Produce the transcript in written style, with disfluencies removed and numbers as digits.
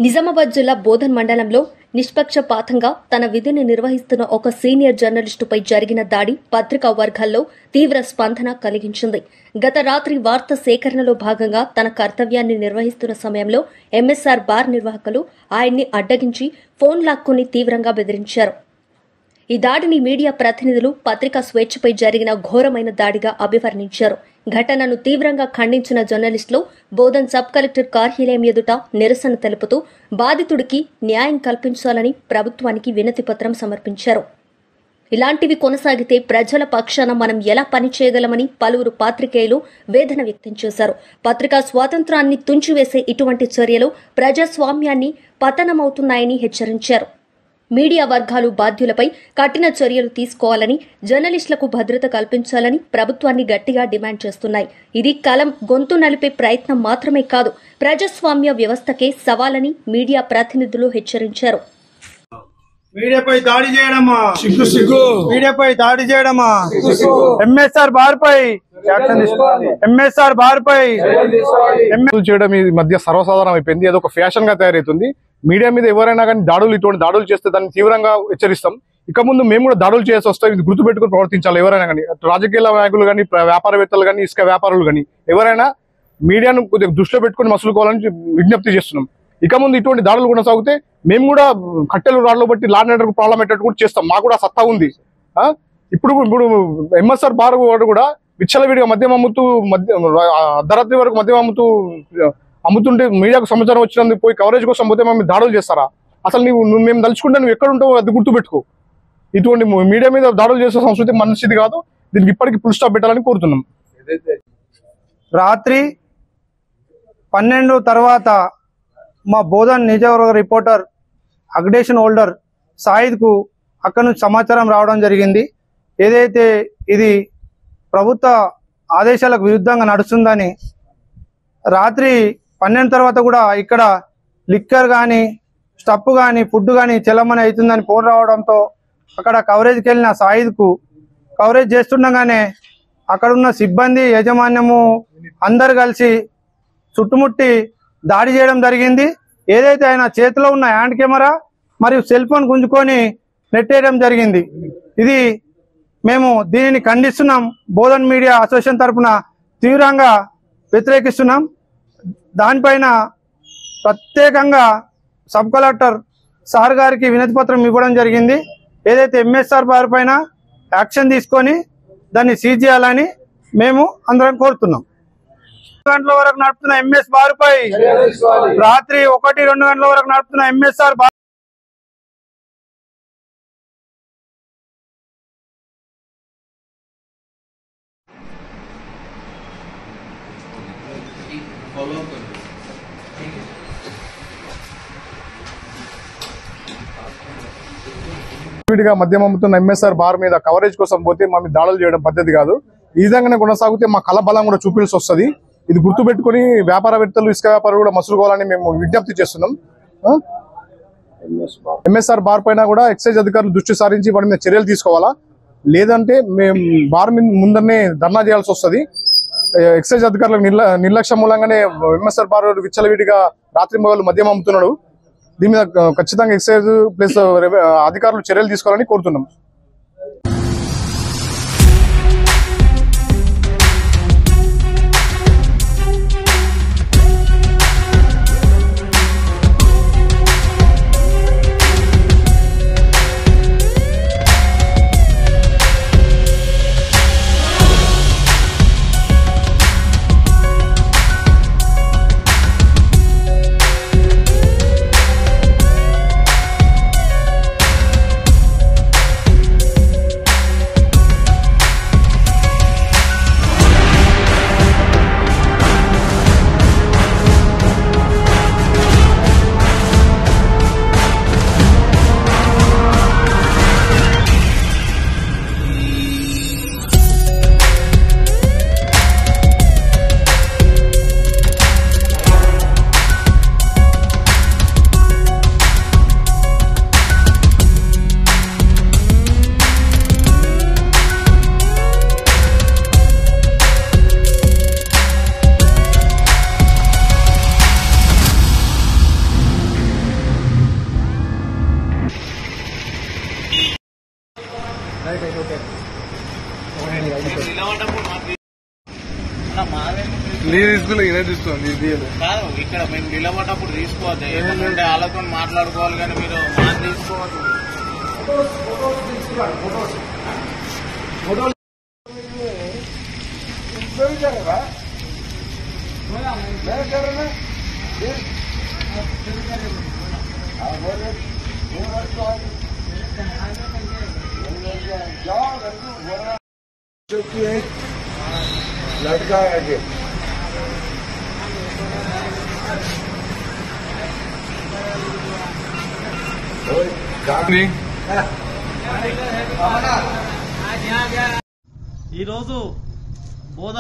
నిజామాబాద్ జిల్లా బోధన్ మండలంలో నిష్పక్షపాతంగా తన విధిని నిర్వహిస్తున్న ఒక సీనియర్ జర్నలిస్టుపై జరిగిన దాడి పత్రికా వర్గాల్లో తీవ్ర స్పందన కలిగించింది. గత రాత్రి వార్త సేకరణలో భాగంగా తన కర్తవ్యాన్ని నిర్వహిస్తున్న సమయంలో ఎంఎస్ఆర్ బార్ నిర్వాహకులు ఆయన్ని అడ్డగించి ఫోన్ లాక్కుని తీవ్రంగా బెదిరించారు. ఈ దాడిని మీడియా ప్రతినిధులు పత్రికా స్వేచ్ఛపై జరిగిన ఘోరమైన దాడిగా అభివర్ణించారు. ఘటనను తీవ్రంగా ఖండించిన జర్నలిస్టులు బోధన్ సబ్ కలెక్టర్ కార్యాలయం ఎదుట నిరసన తెలుపుతూ బాధితుడికి న్యాయం కల్పించాలని ప్రభుత్వానికి వినతిపత్రం సమర్పించారు. ఇలాంటివి కొనసాగితే ప్రజల పక్షాన మనం ఎలా పనిచేయగలమని పలువురు పాత్రికేయులు వేదన వ్యక్తం చేశారు. పత్రికా స్వాతంత్రాన్ని తుంచివేసే ఇటువంటి చర్యలు ప్రజాస్వామ్యాన్ని పతనమవుతున్నాయని హెచ్చరించారు. మీడియా వర్గాలు బాధ్యులపై కఠిన చర్యలు తీసుకోవాలని, జర్నలిస్టులకు భద్రత కల్పించాలని ప్రభుత్వాన్ని గట్టిగా డిమాండ్ చేస్తున్నాయి. ఇది కలం గొంతు నలిపే ప్రయత్నం మాత్రమే కాదు, ప్రజాస్వామ్య వ్యవస్థకే సవాలని మీడియా ప్రతినిధులు హెచ్చరించారు. మీడియాపై దాడి చేయడమా మీడియాపై దాడి చేయడమా ఎంఎస్ఆర్ బార్పై చేయడం ఈ మధ్య సర్వసాధారణం అయిపోయింది. అదొక ఫ్యాషన్ గా తయారైతుంది. మీడియా మీద ఎవరైనా కానీ ఇటువంటి దాడులు చేస్తే దాన్ని తీవ్రంగా హెచ్చరిస్తాం. ఇక ముందు మేము కూడా దాడులు చేసి వస్తాం. ఇది గుర్తుపెట్టుకుని ప్రవర్తించాలి. ఎవరైనా కానీ రాజకీయ నాయకులు కానీ, వ్యాపారవేత్తలు కానీ, ఇసుక వ్యాపారులు కానీ ఎవరైనా మీడియాను కొద్దిగా దృష్టిలో పెట్టుకుని మసులుకోవాలని విజ్ఞప్తి చేస్తున్నాం. ఇక ముందు ఇటువంటి దాడులు కొనసాగితే మేము కూడా కట్టెలు రాళ్లు బట్టి లా అండ్ ఆర్డర్ ప్రాబ్లం అయ్యేటట్టు కూడా చేస్తాం. మాకు కూడా సత్తా ఉంది. ఇప్పుడు ఎంఎస్ఆర్ బార్ కూడా విచ్చలవిడిగా మద్యం అమ్ముతూ అర్ధరాత్రి వరకు మద్యం అమ్ముతుంటే మీడియాకు సమాచారం వచ్చినందుకు పోయి కవరేజ్ కోసం పోతే మేము దాడులు చేస్తారా? అసలు మేము తలుచుకుంటే నువ్వు ఎక్కడ ఉంటావో అది గుర్తుపెట్టుకో. ఇటువంటి మీడియా మీద దాడులు చేసే సంస్కృతి మంచిది కాదు. దీనికి ఇప్పటికీ ఫుల్ స్టాప్ పెట్టాలని కోరుతున్నాం. రాత్రి 12 తర్వాత మా బోధన్ నిజవర్గ రిపోర్టర్ అగ్డేషన్ హోల్డర్ సాయిద్ కు అక్కడి నుంచి సమాచారం రావడం జరిగింది. ఏదైతే ఇది ప్రభుత్వ ఆదేశాలకు విరుద్ధంగా నడుస్తుందని, రాత్రి 12 తర్వాత కూడా ఇక్కడ లిక్కర్ కానీ, స్టప్ కానీ, ఫుడ్ కానీ చెల్లమని అవుతుందని ఫోన్ రావడంతో అక్కడ కవరేజ్కి వెళ్ళిన సాయిద్కు కవరేజ్ చేస్తుండగానే అక్కడున్న సిబ్బంది, యాజమాన్యము అందరు కలిసి చుట్టుముట్టి దాడి చేయడం జరిగింది. ఏదైతే ఆయన చేతిలో ఉన్న హ్యాండ్ కెమెరా మరియు సెల్ ఫోన్ గుంజుకొని నెట్టేయడం జరిగింది. ఇది మేము దీనిని ఖండిస్తున్నాం. బోధన్ మీడియా అసోసియేషన్ తరఫున తీవ్రంగా వ్యతిరేకిస్తున్నాం. దానిపైన ప్రత్యేకంగా సబ్ కలెక్టర్ సార్ గారికి వినతి పత్రం ఇవ్వడం జరిగింది. ఏదైతే ఎంఎస్ఆర్ బార్ పైన యాక్షన్ తీసుకొని దాన్ని సీజ్ చేయాలని మేము అందరం కోరుతున్నాం. 2 గంటల వరకు నడుపుతున్న ఎంఎస్ బార్ పై రాత్రి 1-2 గంటల వరకు నడుపుతున్న ఎంఎస్ఆర్ బార్ విడిగా మద్యం అమ్ముతున్న ఎంఎస్ఆర్ బార్ మీద కవరేజ్ కోసం పోతే మా మీద దాడులు చేయడం పద్ధతి కాదు. ఈ విధంగానే కొనసాగితే మా కళ బలం కూడా చూపించాల్సి వస్తుంది. ఇది గుర్తుపెట్టుకుని వ్యాపారవేత్తలు, ఇసుక వ్యాపారులు కూడా మసులుకోవాలని మేము విజ్ఞప్తి చేస్తున్నాం. ఎంఎస్ఆర్ బార్ పైన కూడా ఎక్సైజ్ అధికారులు దృష్టి సారించి వాటి మీద చర్యలు తీసుకోవాలా. లేదంటే మేము బార్ మీద ముందరనే ధర్నా చేయాల్సి వస్తుంది. ఎక్సైజ్ అధికారులకు నిర్లక్ష్యం మూలంగానే ఎంఎస్ఆర్ బార్ విచ్చలవిడిగా రాత్రి మగలు మద్యం అమ్ముతున్నాడు. దీని మీద ఖచ్చితంగా ఎక్సైజ్ ప్లస్ అధికారులు చర్యలు తీసుకోవాలని కోరుతున్నాం. కాదు, ఇక్కడ మేము నిలబడ్డప్పుడు తీసుకోవద్దు. ఏమంటే వాళ్ళతో మాట్లాడుకోవాలి, కానీ మీరు మాట తీసుకోవద్దు. लड़का है ఈరోజు బోధన